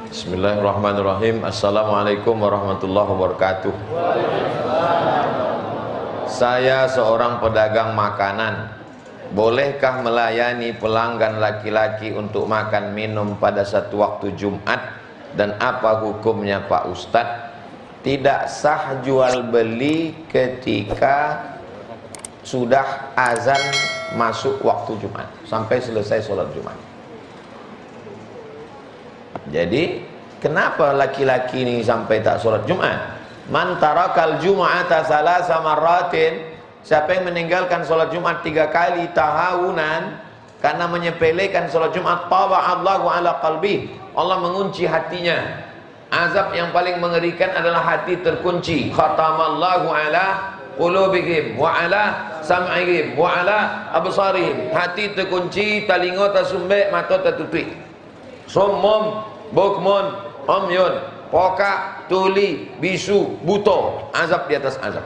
Bismillahirrahmanirrahim. Assalamualaikum warahmatullahi wabarakatuh. Saya seorang pedagang makanan. Bolehkah melayani pelanggan laki-laki untuk makan minum pada satu waktu Jumat? Dan apa hukumnya Pak Ustadz? Tidak sah jual beli ketika sudah azan masuk waktu Jumat sampai selesai sholat Jumat. Jadi kenapa laki-laki ini sampai tak sholat Jumat? Man tarakal jum'ata salasa marratin, siapa yang meninggalkan sholat Jumat 3 kali tahawunan karena menyepelekan sholat Jumat, taba'allahu ala qalbi, Allah mengunci hatinya. Azab yang paling mengerikan adalah hati terkunci. Khatamallahu ala qulubihim wa ala sam'ihim wa ala absarihim. Hati terkunci, talingo tersumbat, mata tertutup. Summum bukmun umyun, pokak, tuli, bisu, buto, azab di atas azab.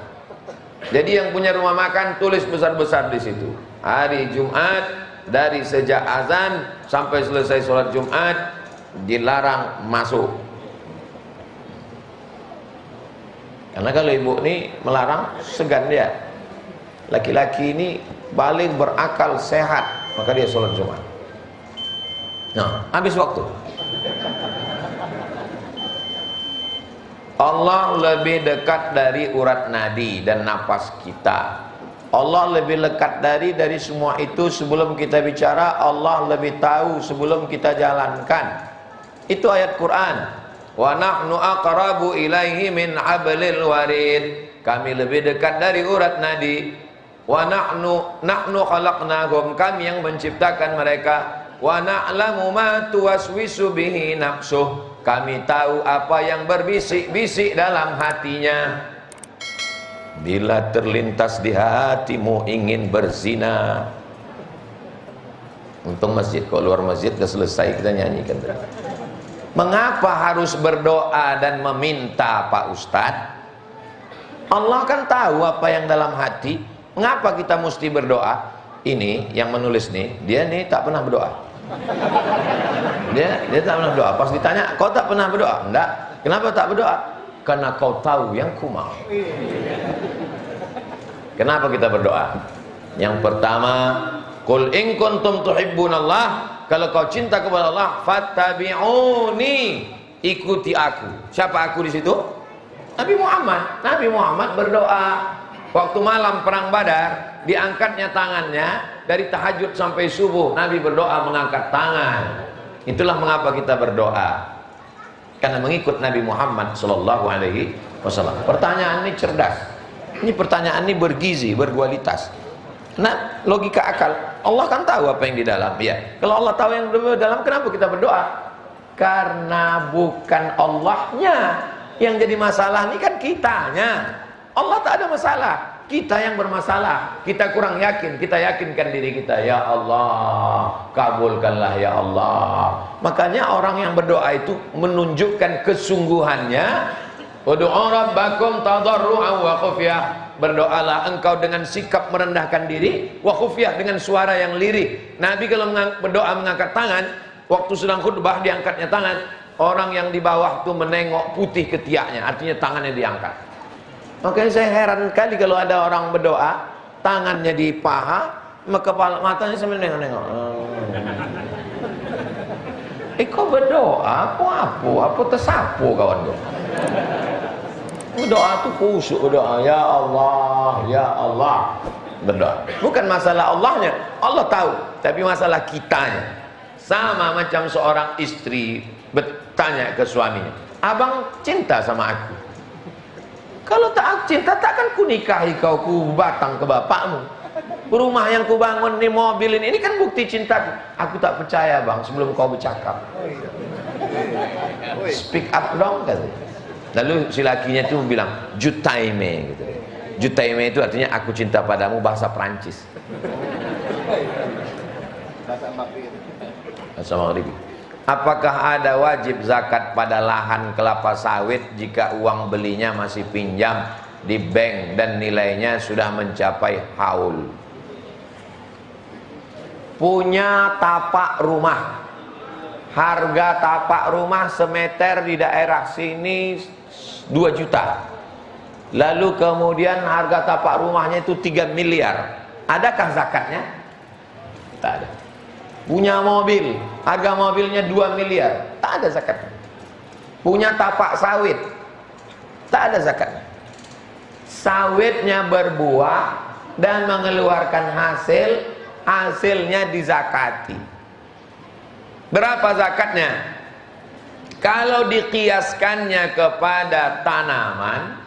Jadi yang punya rumah makan tulis besar-besar di situ. Hari Jumat dari sejak azan sampai selesai sholat Jumat dilarang masuk. Karena kalau ibu ini melarang, segan dia. Laki-laki ini balik berakal sehat, maka dia sholat Jumat. Nah, habis waktu. Allah lebih dekat dari urat nadi dan napas kita. Allah lebih dekat dari semua itu. Sebelum kita bicara, Allah lebih tahu sebelum kita jalankan. Itu ayat Quran. Wa nahnu aqrabu ilaihi min hablil warid. Kami lebih dekat dari urat nadi. Wa nahnu khalaqnahum, kami yang menciptakan mereka. Wa na'lamu ma tuwaswisu bihi nafsuh, kami tahu apa yang berbisik-bisik dalam hatinya. Bila terlintas di hatimu ingin berzina. Untung masjid, kalau luar masjid sudah selesai kita nyanyikan. Mengapa harus berdoa dan meminta Pak Ustadz? Allah kan tahu apa yang dalam hati. Mengapa kita mesti berdoa? Ini yang menulis nih, dia nih tak pernah berdoa. Dia tak pernah berdoa. Pas ditanya, kau tak pernah berdoa? Enggak. Kenapa tak berdoa? Karena kau tahu yang ku mau. Kenapa kita berdoa? Yang pertama, qul in kuntum tuhibbunallah, kalau kau cinta kepada Allah, fattabi'uni, ikuti aku. Siapa aku di situ? Nabi Muhammad. Nabi Muhammad berdoa waktu malam perang Badar, diangkatnya tangannya dari tahajud sampai subuh. Nabi berdoa mengangkat tangan. Itulah mengapa kita berdoa, karena mengikut Nabi Muhammad Sallallahu Alaihi Wasallam. Pertanyaan ini cerdas. Ini pertanyaan ini bergizi, berkualitas. Nah, logika akal. Allah kan tahu apa yang di dalam. Ya. Kalau Allah tahu yang di dalam, kenapa kita berdoa? Karena bukan Allahnya yang jadi masalah, ini kan kitanya. Allah tak ada masalah, kita yang bermasalah. Kita kurang yakin, kita yakinkan diri kita. Ya Allah, kabulkanlah ya Allah. Makanya orang yang berdoa itu menunjukkan kesungguhannya. Ud'u rabbakum tadarru'an wa khufyah. Berdoalah engkau dengan sikap merendahkan diri, wa khufyah, dengan suara yang lirih. Nabi kalau berdoa mengangkat tangan, waktu sedang khutbah diangkatnya tangan, orang yang di bawah itu menengok putih ketiaknya, artinya tangannya diangkat. Makanya saya heran kali kalau ada orang berdoa, tangannya di paha, kepala matanya sambil nengok-nengok. Kau berdoa, apa tersapu kawan tuh. Berdoa tuh khusyuk, berdoa ya Allah, ya Allah. Berdoa. Bukan masalah Allahnya, Allah tahu, tapi masalah kitanya. Sama macam seorang istri bertanya ke suaminya, abang cinta sama aku? Kalau tak cinta, takkan ku nikahi kau, ku batang ke bapakmu. Rumah yang ku bangun di mobil ini kan bukti cintaku. Aku tak percaya bang sebelum kau bercakap. Speak up dong katanya. Lalu si lakinya itu bilang jutaime gitu. Jutaime itu artinya aku cinta padamu, bahasa Perancis. Bahasa Maghrib. Apakah ada wajib zakat pada lahan kelapa sawit jika uang belinya masih pinjam di bank dan nilainya sudah mencapai haul? Punya tapak rumah harga tapak rumah semeter di daerah sini 2 juta. Lalu kemudian harga tapak rumahnya itu 3 miliar. Adakah zakatnya? Tak ada. Punya mobil, harga mobilnya 2 miliar, tak ada zakatnya. Punya tapak sawit, tak ada zakatnya. Sawitnya berbuah dan mengeluarkan hasil, hasilnya dizakati. Berapa zakatnya? Kalau dikiaskannya kepada tanaman,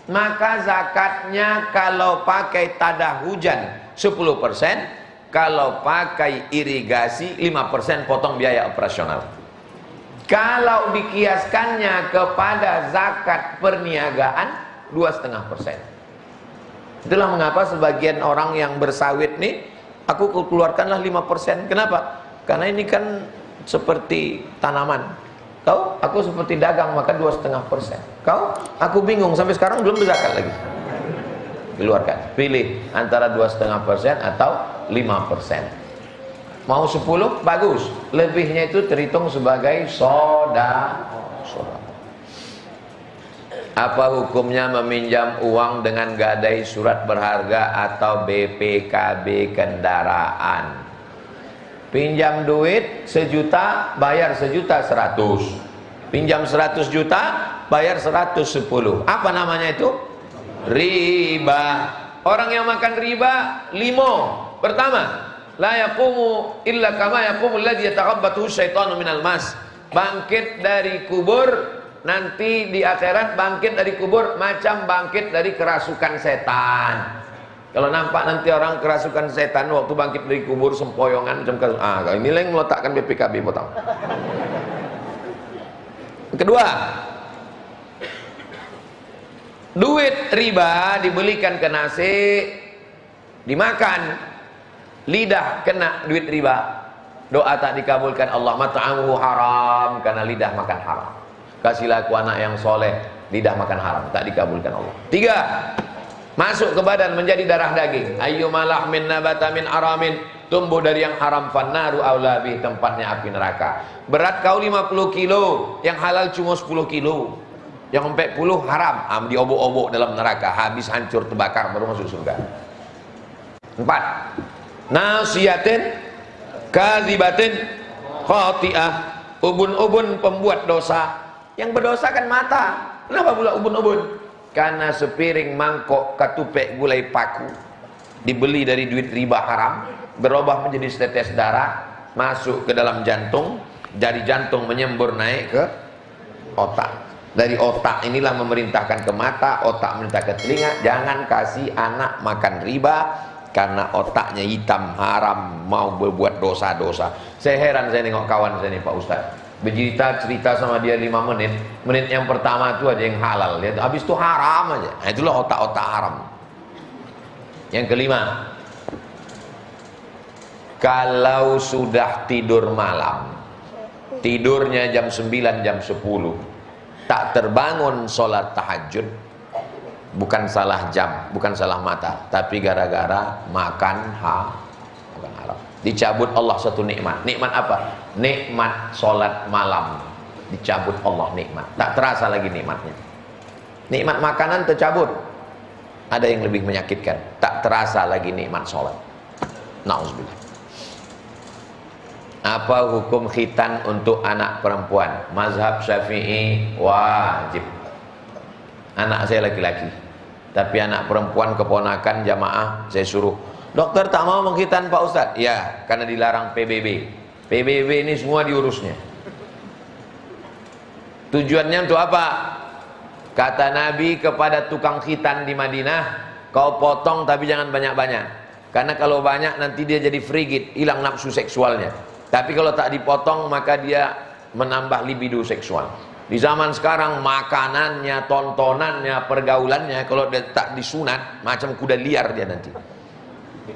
maka zakatnya kalau pakai tada hujan 10%, kalau pakai irigasi 5% potong biaya operasional. Kalau dikiaskannya kepada zakat perniagaan 2,5%. Itulah mengapa sebagian orang yang bersawit nih, aku keluarkanlah 5%. Kenapa? Karena ini kan seperti tanaman. Kau, aku seperti dagang, maka 2,5%. Kau, aku bingung sampai sekarang belum berzakat lagi. Keluarkan, pilih antara 2,5% atau 5%. Mau 10, bagus. Lebihnya itu terhitung sebagai sedekah. Apa hukumnya meminjam uang dengan gadai surat berharga atau BPKB kendaraan? Pinjam duit 1 juta, bayar 1.100.000. Pinjam 100 juta, bayar 110. Apa namanya itu? Riba. Orang yang makan riba, limo. Pertama, la yaqumu illa kama yaqumul ladzi yataqabbathu syaitanu minal mas. Bangkit dari kubur, nanti di akhirat bangkit dari kubur macam bangkit dari kerasukan setan. Kalau nampak nanti orang kerasukan setan waktu bangkit dari kubur sempoyongan macam ini yang meletakkan BPKB potong. Kedua, duit riba dibelikan ke nasi, dimakan, lidah kena duit riba, doa tak dikabulkan Allah, mat'amuhu haram, karena lidah makan haram. Kasihlah aku anak yang soleh, lidah makan haram, tak dikabulkan Allah. 3, masuk ke badan menjadi darah daging. Ayyuma lahmin nabata min aramin, tumbuh dari yang haram, fannaru aula bih, tempatnya api neraka. Berat kau 50 kilo, yang halal cuma 10 kilo, yang 40 haram, diobok-obok dalam neraka, habis hancur terbakar baru masuk surga. 4, nasiyatin kadzibatin khati'ah, ubun-ubun pembuat dosa. Yang berdosa kan mata. Kenapa pula ubun-ubun? Karena sepiring mangkok katupek gulai paku dibeli dari duit riba haram, berubah menjadi setetes darah, masuk ke dalam jantung, dari jantung menyembur naik ke otak. Dari otak inilah memerintahkan ke mata, otak memerintahkan ke telinga, jangan kasih anak makan riba, karena otaknya hitam, haram, mau berbuat dosa-dosa. Saya heran saya nengok kawan saya nih Pak Ustadz, cerita sama dia 5 menit. Menit yang pertama itu ada yang halal, dia habis itu haram aja. Nah, itulah otak-otak haram. Yang kelima, kalau sudah tidur malam, tidurnya jam 9, jam 10, tak terbangun sholat tahajud, bukan salah jam, bukan salah mata, tapi gara-gara makan haram. Dicabut Allah satu nikmat. Nikmat apa? Nikmat sholat malam. Dicabut Allah nikmat. Tak terasa lagi nikmatnya. Nikmat makanan tercabut. Ada yang lebih menyakitkan. Tak terasa lagi nikmat sholat. Na'udzubillah. Apa hukum khitan untuk anak perempuan? Mazhab Syafi'i wajib. Anak saya laki-laki, tapi anak perempuan keponakan jamaah saya suruh, dokter tak mau mengkhitan Pak Ustadz. Ya, karena dilarang PBB. PBB ini semua diurusnya. Tujuannya untuk apa? Kata Nabi kepada tukang khitan di Madinah, kau potong tapi jangan banyak-banyak, karena kalau banyak nanti dia jadi frigid, hilang nafsu seksualnya. Tapi kalau tak dipotong maka dia menambah libido seksual. Di zaman sekarang makanannya, tontonannya, pergaulannya kalau dia tak disunat macam kuda liar dia nanti.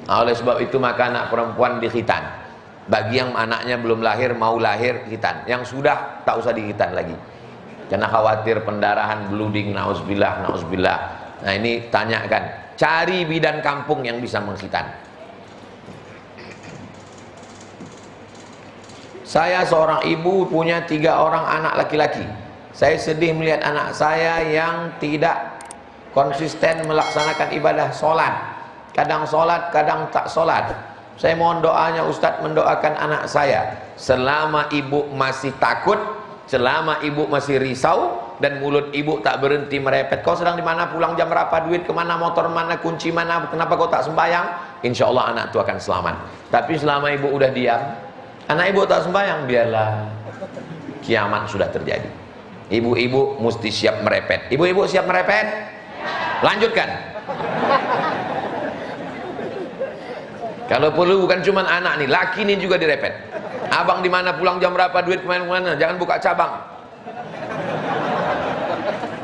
Nah, oleh sebab itu maka anak perempuan dikhitan. Bagi yang anaknya belum lahir, mau lahir, khitan. Yang sudah tak usah dikhitan lagi, karena khawatir pendarahan, blooding, na'udzubillah, na'udzubillah. Nah ini tanyakan, cari bidan kampung yang bisa mengkhitan. Saya seorang ibu punya 3 orang anak laki-laki. Saya sedih melihat anak saya yang tidak konsisten melaksanakan ibadah sholat. Kadang sholat, kadang tak sholat. Saya mohon doanya Ustadz, mendoakan anak saya. Selama ibu masih takut, selama ibu masih risau, dan mulut ibu tak berhenti merepet, kau sedang di mana, pulang jam berapa, duit kemana, motor mana, kunci mana, kenapa kau tak sembahyang, insya Allah anak itu akan selamat. Tapi selama ibu udah diam, anak ibu tak sembahyang, biarlah, kiamat sudah terjadi. Ibu-ibu mesti siap merepet. Ibu-ibu siap merepet? Lanjutkan. Kalau perlu bukan cuma anak nih, laki nih juga direpet. Abang di mana, pulang jam berapa, duit kemana-mana, jangan buka cabang.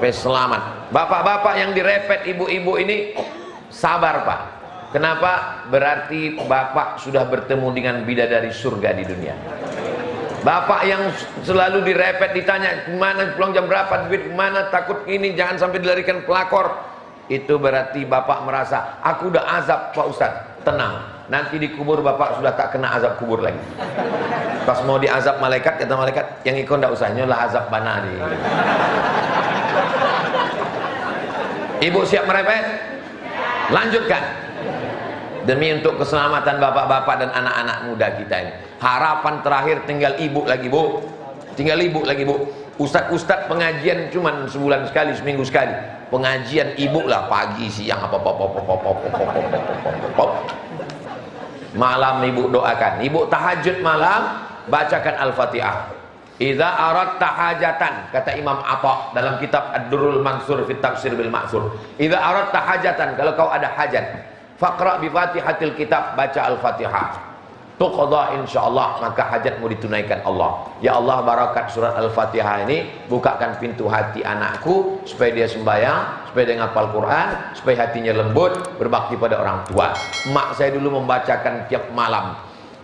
Selamat. Bapak-bapak yang direpet ibu-ibu ini, sabar Pak. Kenapa? Berarti bapak sudah bertemu dengan bidadari surga di dunia. Bapak yang selalu direpet, ditanya kemana, pulang jam berapa, duit kemana, takut ini, jangan sampai dilarikan pelakor, itu berarti bapak merasa, aku udah azab Pak Ustadz. Tenang, nanti dikubur bapak sudah tak kena azab kubur lagi. Pas mau diazab malaikat, kata malaikat, yang ikut ndak usah, nyolah azab bana nih. Ibu siap merepet? Lanjutkan. Demi untuk keselamatan bapak-bapak dan anak-anak muda kita ini. Harapan terakhir tinggal ibu lagi Bu. Tinggal ibu lagi Bu. Ustadz pengajian cuman sebulan sekali, seminggu sekali. Pengajian ibu lah pagi, siang, malam ibu doakan. Ibu tahajud malam, bacakan Al-Fatihah. Idza aradta hajatan, kata Imam Atha dalam kitab Ad-Durrul Mansur fi Tafsir bil Ma'sur. Idza aradta hajatan, kalau kau ada hajat, faqra bi Fatihatil kitab, baca Al-Fatihah. Tuqadha insyaallah, maka hajatmu ditunaikan Allah. Ya Allah, barakat surat Al-Fatihah ini bukakan pintu hati anakku supaya dia sembahyang, supaya dia ngapal Quran, supaya hatinya lembut, berbakti pada orang tua. Mak saya dulu membacakan tiap malam.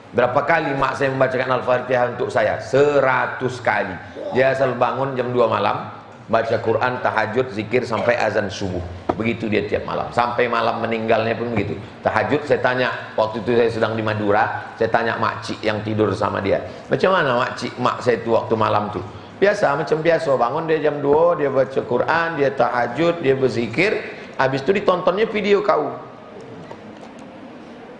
Berapa kali mak saya membacakan Al-Fatihah untuk saya? 100 kali. Dia selalu bangun jam 2 malam, baca Quran, tahajud, zikir sampai azan subuh. Begitu dia tiap malam, sampai malam meninggalnya pun begitu. Tahajud, saya tanya, waktu itu saya sedang di Madura, saya tanya makcik yang tidur sama dia, macam mana makcik mak saya itu waktu malam tuh? Biasa, macam biasa, bangun dia jam 2, dia baca Quran, dia tahajud, dia berzikir, habis itu ditontonnya video kau.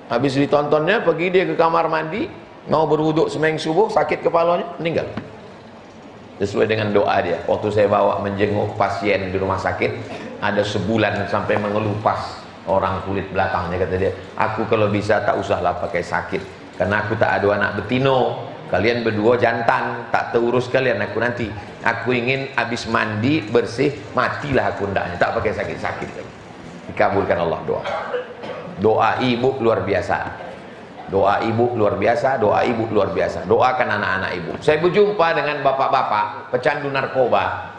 Habis ditontonnya, pergi dia ke kamar mandi, mau berwuduk sembahyang subuh, sakit kepalanya, meninggal. Sesuai dengan doa dia. Waktu saya bawa menjenguk pasien di rumah sakit, ada sebulan sampai mengelupas orang kulit belakangnya, kata dia, aku kalau bisa tak usahlah pakai sakit, karena aku tak ada anak betino, kalian berdua jantan, tak terurus kalian aku nanti. Aku ingin habis mandi bersih, matilah aku ndaknya, tak pakai sakit-sakit. Dikabulkan Allah doa. Doa ibu luar biasa. Doa ibu luar biasa, doa ibu luar biasa. Doakan anak-anak ibu. Saya berjumpa dengan bapak-bapak pecandu narkoba.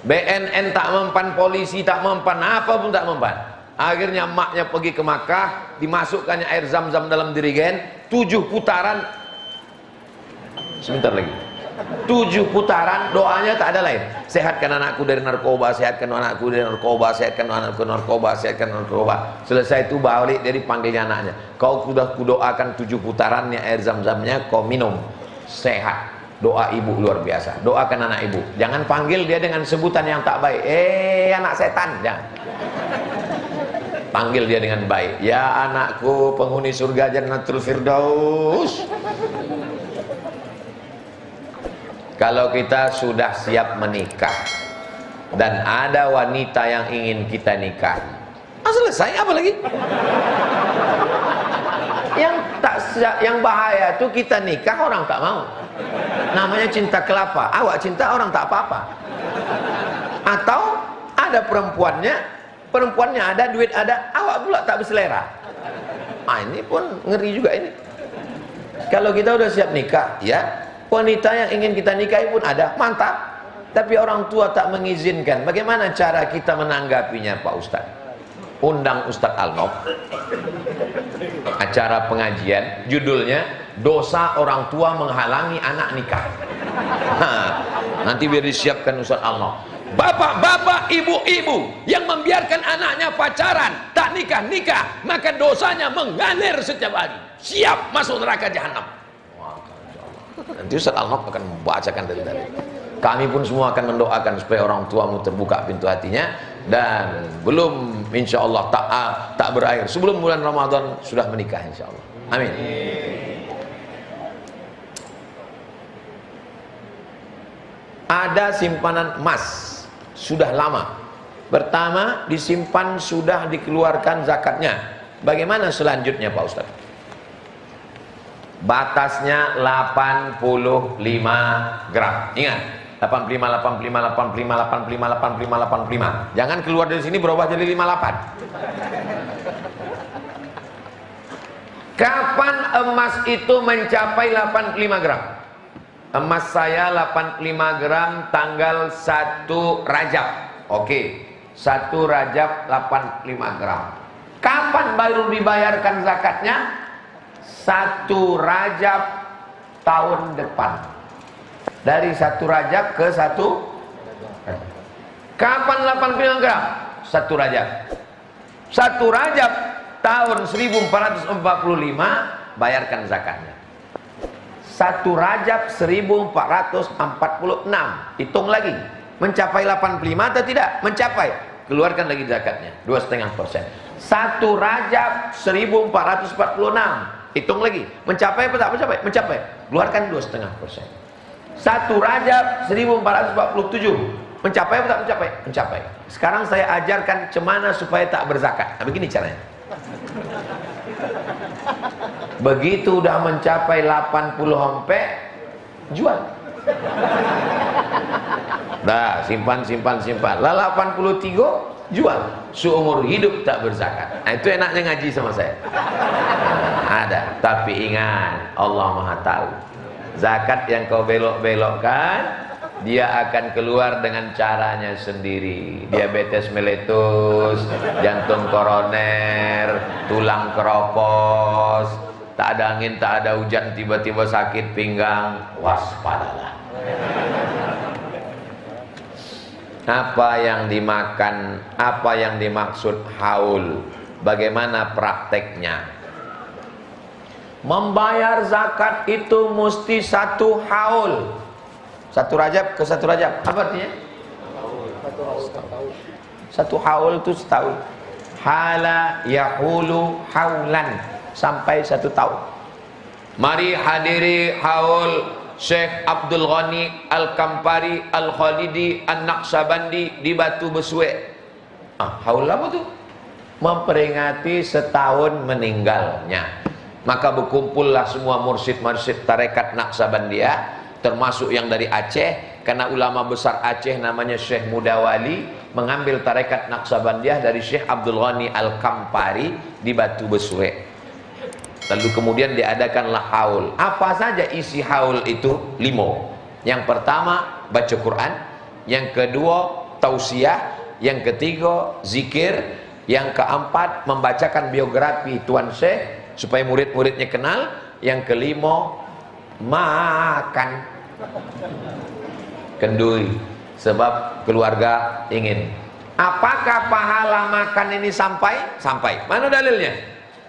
BNN tak mempan, polisi tak mempan, apa pun tak mempan. Akhirnya maknya pergi ke Makkah, dimasukkannya air zam-zam dalam dirigen, 7 putaran. Sebentar lagi. 7 putaran, doanya tak ada lain. Sehatkan anakku dari narkoba, sehatkan anakku dari narkoba, sehatkan anakku dari narkoba, sehatkan narkoba. Selesai itu balik dari panggilnya anaknya. Kau sudah kudoakan 7 putarannya air zam-zamnya, kau minum. Sehat. Doa ibu luar biasa. Doakan anak ibu. Jangan panggil dia dengan sebutan yang tak baik. Anak setan, jangan. Panggil dia dengan baik. Ya anakku, penghuni surga Jannatul Firdaus. Kalau kita sudah siap menikah dan ada wanita yang ingin kita nikahi, selesai, apa lagi? Yang bahaya tuh kita nikah orang tak mau. Namanya cinta kelapa. Awak cinta orang tak apa-apa. Atau ada perempuannya ada, duit ada, awak pula tak berselera. Ini pun ngeri juga ini. Kalau kita udah siap nikah, ya, wanita yang ingin kita nikahi pun ada, mantap. Tapi orang tua tak mengizinkan. Bagaimana cara kita menanggapinya Pak Ustadz? Undang Ustadz Alnof, acara pengajian, judulnya dosa orang tua menghalangi anak nikah. Nanti biar disiapkan Ustadz Alnof. Bapak-bapak, ibu-ibu yang membiarkan anaknya pacaran, tak nikah-nikah, maka dosanya mengalir setiap hari. Siap masuk neraka jahanam. nanti Ustaz Al-Nok akan membacakan dari tadi. Kami pun semua akan mendoakan supaya orang tuamu terbuka pintu hatinya, dan belum insya Allah tak berakhir sebelum bulan Ramadan sudah menikah insya Allah. Amin. Ada simpanan emas sudah lama. Pertama disimpan sudah dikeluarkan zakatnya. Bagaimana selanjutnya Pak Ustaz? Batasnya 85 gram. Ingat, 85, 85, 85, 85, 85, 85. Jangan keluar dari sini berubah jadi 58. Kapan emas itu mencapai 85 gram? Emas saya 85 gram tanggal 1 Rajab. Oke, 1 Rajab 85 gram. Kapan baru dibayarkan zakatnya? 1 Rajab tahun depan. Dari 1 Rajab ke 1 kapan 85 gram? 1 Rajab. 1 Rajab tahun 1445 bayarkan zakatnya. 1 Rajab 1446, hitung lagi, mencapai 85 atau tidak? Mencapai, keluarkan lagi zakatnya 2,5%. 1 Rajab 1446, hitung lagi, mencapai apa tak mencapai? Mencapai, keluarkan 2,5%. 1 Rajab 1447, mencapai apa tak mencapai? Mencapai. Sekarang saya ajarkan cemana supaya tak berzakat. Nah, begini caranya. Begitu udah mencapai 80 hompe, jual. Nah, simpan. Lah 83, jual. Seumur hidup tak berzakat. Nah, itu enaknya ngaji sama saya. Nah, ada. Tapi ingat, Allah Maha tahu. Zakat yang kau belok-belokkan, dia akan keluar dengan caranya sendiri. Diabetes meletus, jantung koroner, tulang keropos, tak ada angin, tak ada hujan, tiba-tiba sakit pinggang, waspadalah. Apa yang dimakan, apa yang dimaksud haul, bagaimana prakteknya? Membayar zakat itu mesti 1 haul. 1 Rajab ke 1 Rajab, apa artinya? 1 haul itu setahun. Hala yahulu haulan, sampai 1 tahun. Mari hadiri haul Syekh Abdul Ghani Al-Kampari Al-Khalidi An-Naqsabandi di Batu Besue. Haul apa tuh? Memperingati setahun meninggalnya. Maka berkumpullah semua mursyid-mursyid tarekat Naqsabandiyah, termasuk yang dari Aceh, karena ulama besar Aceh namanya Syekh Mudawali mengambil tarekat Naqsabandiyah dari Syekh Abdul Ghani Al-Kampari di Batu Besue. Lalu kemudian diadakanlah haul. Apa saja isi haul itu? 5. Yang pertama baca Quran, yang kedua tausiah, yang ketiga zikir, yang keempat membacakan biografi Tuan Syekh supaya murid-muridnya kenal, yang kelima makan kenduri sebab keluarga ingin. Apakah pahala makan ini sampai? Sampai. Mana dalilnya?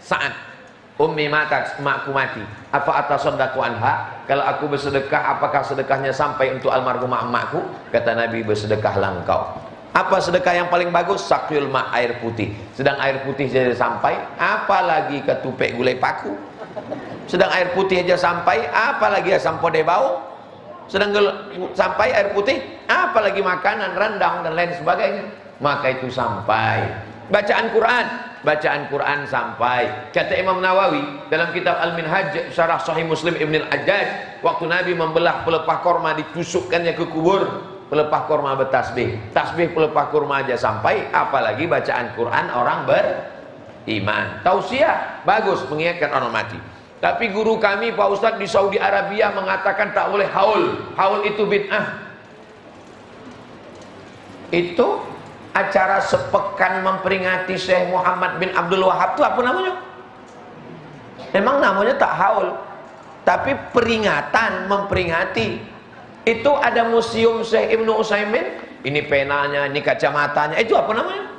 Saat ummi matat, makku mati, apa atasadaqu anha, kalau aku bersedekah apakah sedekahnya sampai untuk almarhumah emakku? Kata Nabi, bersedekahlah engkau. Apa sedekah yang paling bagus? Sakyul ma, air putih. Sedang air putih saja sampai, apalagi ketupek gulai paku. Sedang air putih aja sampai, apalagi asam podeh bau. Sedang sampai air putih, apalagi makanan, rendang dan lain sebagainya. Maka itu sampai. Bacaan Quran sampai. Kata Imam Nawawi dalam kitab Al-Minhaj Syarah Sahih Muslim Ibn Al-Ajjaj, waktu Nabi membelah pelepah korma ditusukkannya ke kubur, pelepah korma bertasbih. Tasbih pelepah korma aja sampai, apalagi bacaan Quran orang beriman. Tausiah bagus, mengingatkan orang mati. Tapi guru kami Pak Ustadz di Saudi Arabia mengatakan tak boleh haul. Haul itu bid'ah. Itu acara sepekan memperingati Syekh Muhammad bin Abdul Wahab itu apa namanya? Memang namanya tak haul, tapi peringatan, memperingati. Itu ada museum Syekh Ibnu Utsaimin, ini penanya, ini kacamatanya, itu apa namanya?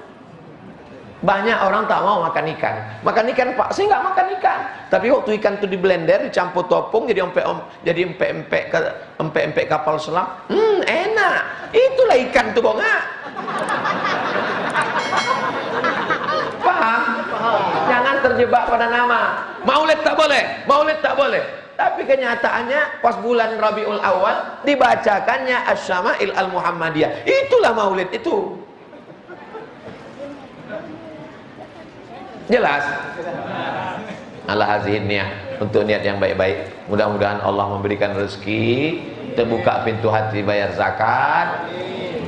Banyak orang tak mau makan ikan. Makan ikan, Pak, saya nggak makan ikan. Tapi waktu ikan itu di blender, dicampur topung, jadi empek-empek kapal selam. Enak. Itulah ikan tuh, Bonga. Paham? Jangan terjebak pada nama. Maulid tak boleh, maulid tak boleh. Tapi kenyataannya pas bulan Rabiul Awal dibacakannya Asy-Syama'il Al-Muhammadiyah. Itulah maulid itu. Jelas? Ala hazihin niyah, untuk niat yang baik-baik. Mudah-mudahan Allah memberikan rezeki, terbuka pintu hati bayar zakat,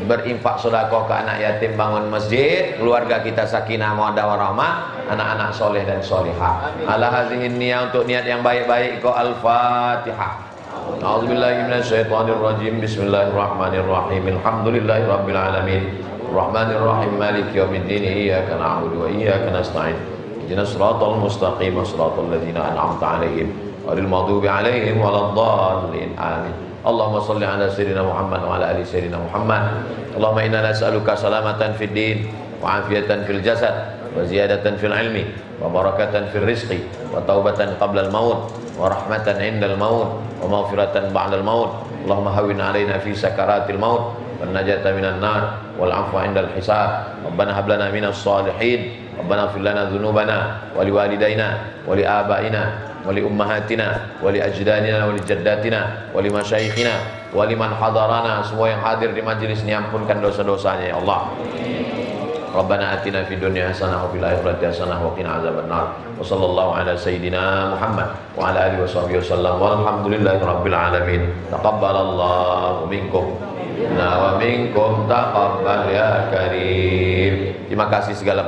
berinfak sedekah ke anak yatim, bangun masjid, keluarga kita sakinah mawaddah warahmah, anak-anak soleh dan solihah. Ala hazihin niyah, untuk niat yang baik-baik. Al-Fatihah. A'udzubillahi minasyaitonirrajim. Bismillahirrahmanirrahim. Alhamdulillahirabbil alamin. Rahmanirrahim. Maliki yaumiddin. Iyyaka na'budu wa iyyaka nasta'in. Ihdinas siratal mustaqim, siratal ladzina an'amta 'alaihim ghairil maghdubi 'alaihim waladdallin. Amin. Allahumma shalli ala sayyidina Muhammad wa ala ali sayyidina Muhammad. Allahumma inna nas'aluka salamatan fid din wa afiyatan fil jasad wa ziyadatan fil ilmi wa barakatan fil rizqi wa taubatan qabla al maut wa rahmatan 'inda al maut wa maghfiratan ba'da al maut. Allahumma hawwin 'alaina fi sakaratil maut wan najata minan nar wal 'afwa 'inda al hisab. Rabbana hab lana minas salihin. Rabbana ighfir lana dzunubana wa liwalidayna wa li abaina wa li ummahatina wa li ajdadina wa li jaddatina wa li masyayikhina wa liman hadarana. Semua yang hadir di majelis ini ampunkan dosa-dosanya ya Allah. Rabbana atina fid dunya hasanah wa fil akhirati hasanah wa qina azabannar. Wa sallallahu ala sayyidina Muhammad wa ala alihi washabbihi wasallam. Walhamdulillahi rabbil alamin. Taqabbalallahu minkum wa minkum taqabbal ya karim. Terima kasih segala